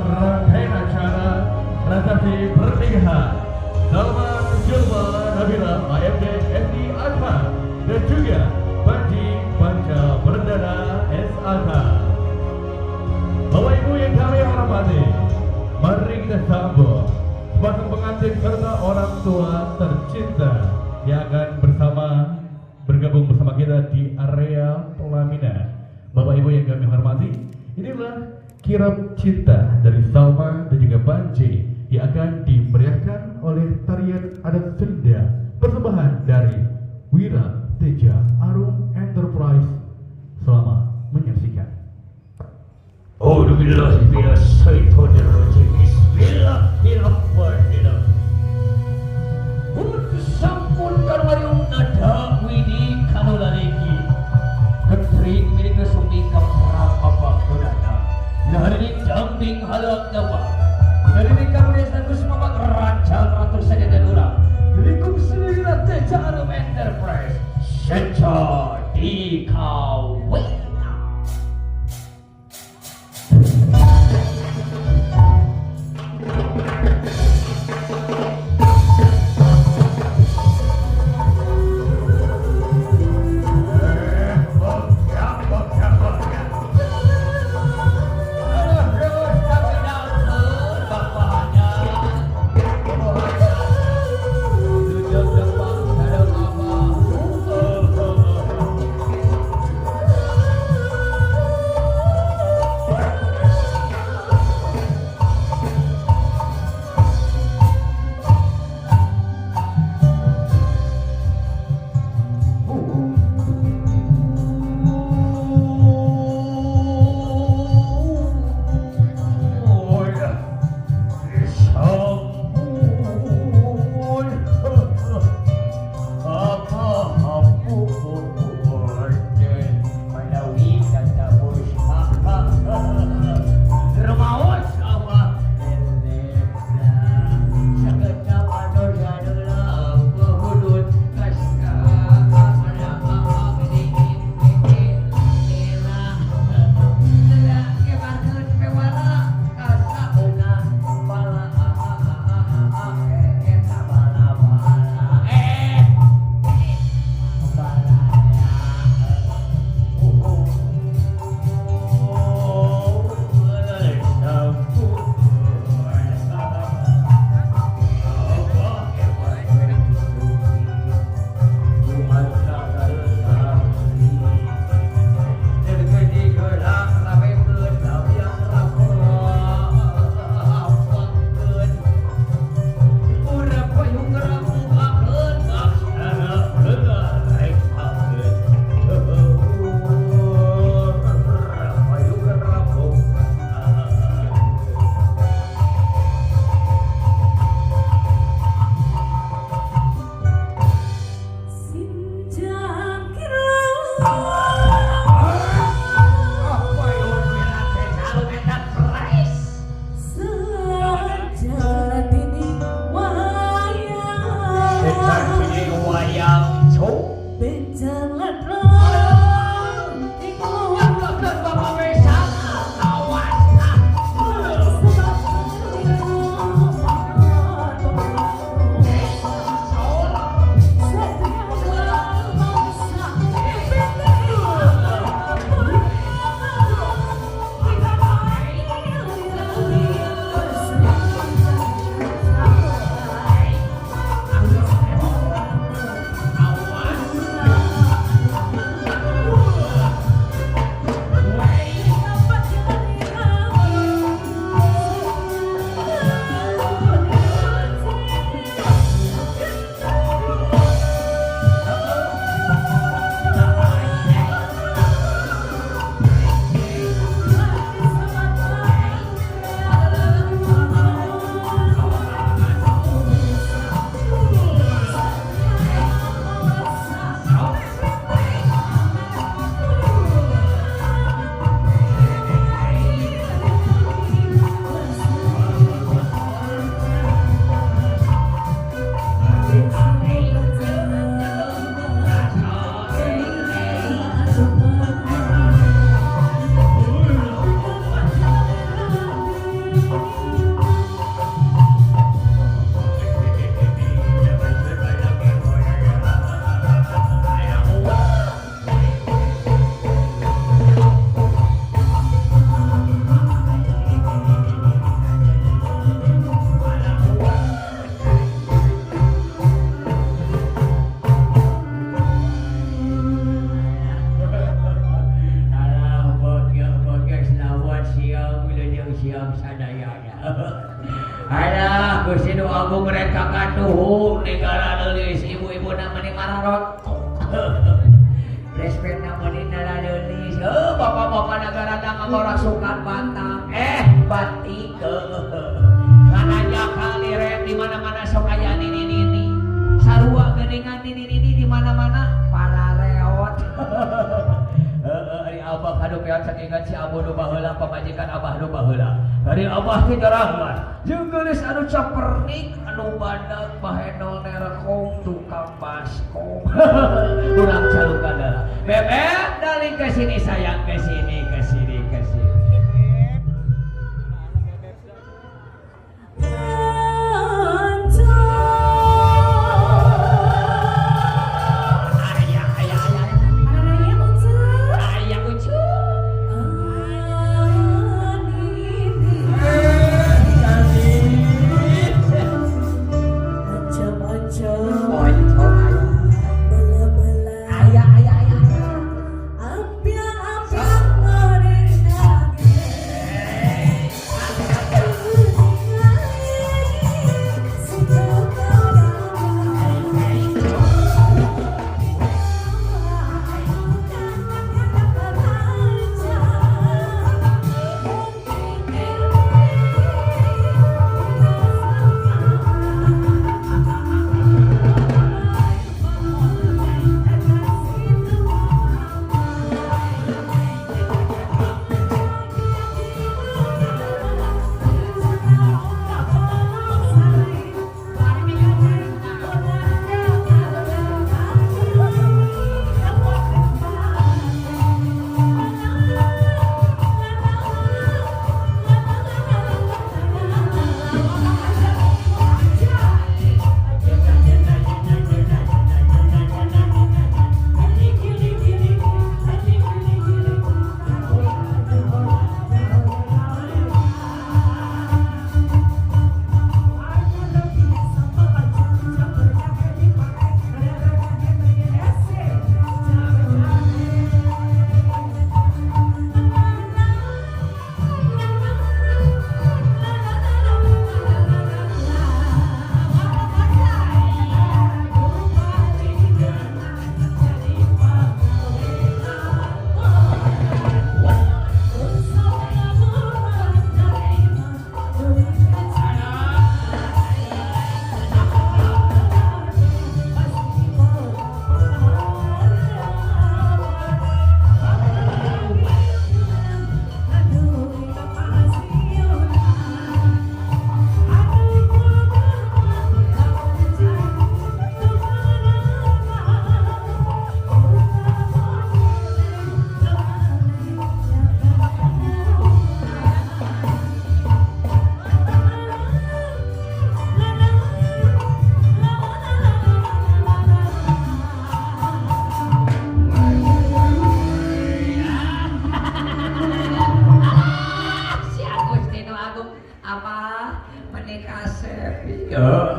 rangkaian acara resepsi pernikahan Salman Julma Nabila AMD SI AK dan juga Panji Panca Perdana SAK. Bapak Ibu yang kami hormati, mari kita sambut pasang pengantin serta orang tua tercinta yang akan bergabung bersama kita di area pelaminan. Bapak Ibu yang kami hormati, inilah kirap cinta dari Salma dan juga Panji yang akan dimeriahkan oleh tarian adat Sunda persembahan dari Wira Teja Arum Enterprise. Selamat menyaksikan. Bismillahirrahmanirrahim. Sampun karwayung nada widi kanulareki. Ketring milik sumbi kaprang apa kodana. Lahari jambing halak dawa. Dari kamuliaan Gus Mamak Raja Ratu Saja dan Ura. Likum Wira Teja Arum Enterprise. Seca di kawin. sadayana. Alah, Gusti Nu Agung mereka katuhung negara leulis ibu-ibu namanya mararot. Respect namanya nara leulis. Bapak-bapak negara tangga merasukan batang. Batik. Ngana kali rem di mana-mana sok aya nini. Sarua geningan nini di mana-mana pala reot. Ari Abah kanu peot sakingan si Abu nu baheula pamajikan Abah nu baheula. Dari Abah teh jarangman. Jeung geus anu capernik anu badag bahenol nerekong tukang baskom. Urang calukadala. Bebek dari ke sini sayang ke sini.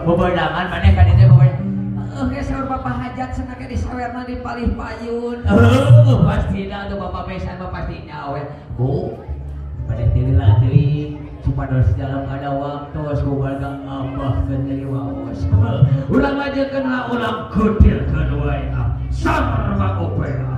Bebedangan maneh ka dieu bebedangan. Ge saur bapak hajat cenah ge disawerna di palih payun. Pastina tuh bapak besan mah pastinya we. Bu, pada tililah teuing supados dalam ada waktu keluarga Abah kendari waos. Urang majekeun lah urang kutilkeun wae. Sarwa opera.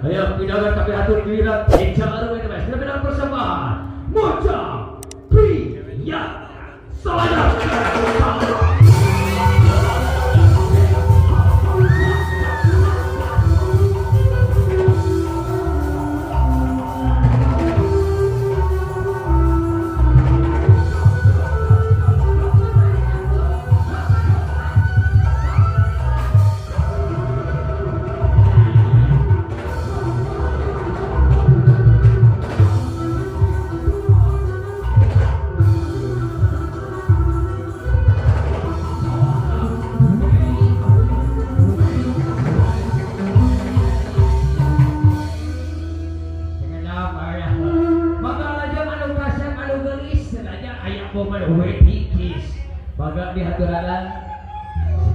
Ayo pindahan tapi atur giliran Eja Aru NMS dengan persamaan Moja Priya Salah. Baga di haturanan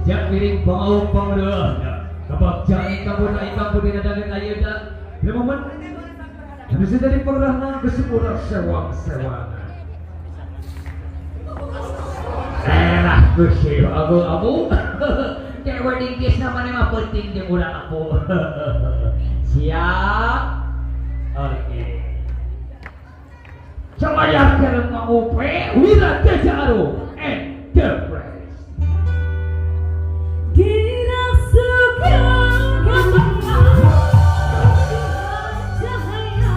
sejak miring pangaung pangdeuna kabagjan kamu na ikaw pun dinadagan ayeuna di momen bisa jadi perahna kesepura sewang-sewangan elah Gusti abu kayak wedding kiss na mana mah penting di urang aku siap oke coba ya kerem ngupe wira Eja Aru Enterprise. Dirasukan kemenangan cahaya.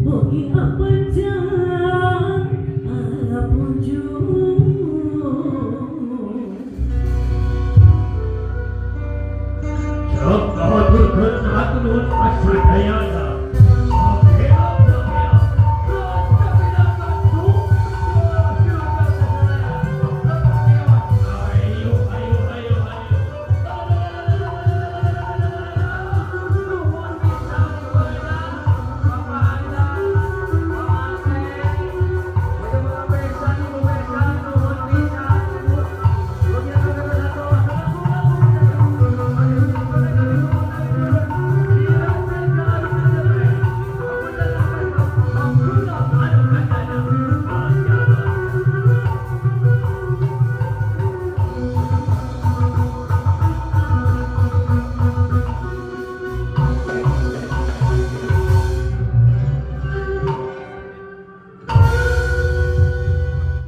Bagi apa Hatur nuhun pasadayana.